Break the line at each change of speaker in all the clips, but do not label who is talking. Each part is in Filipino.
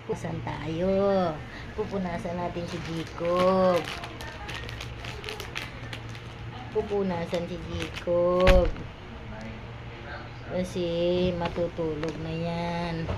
Pupunasan tayo. Pupunasan natin si Jacob. Pupunasan si Jacob. Kasi matutulog na yan.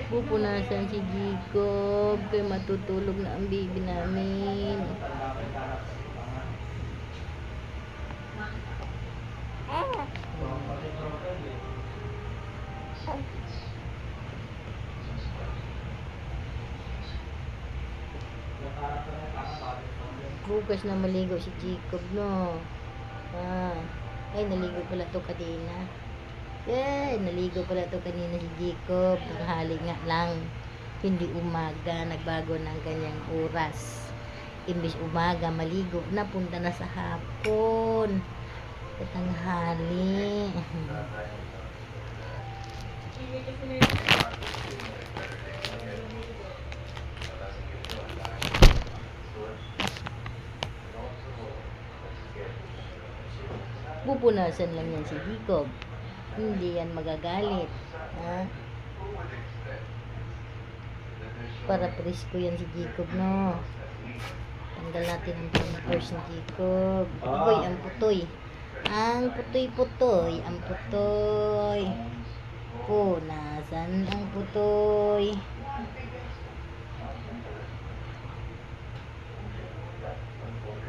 Pupunasan si Jacob kaya matutulog na ang baby namin. Bukas na maligo si Jacob, no? Ay, naligo pala to kanina. Naligo pala to kanina si Jacob. Tanghali nga lang. Hindi umaga. Nagbago ng kanyang oras. Imbis umaga, maligo. Napunta na sa hapon. Sa tanghali. Pupunasan lang yan si Jacob. Hindi yan magagalit. Para presko yan si Jacob, no? Tanggal natin ang pampers ni Jacob. Uy, ang putoy. Ang putoy-putoy. Ang putoy. Punasan ang putoy.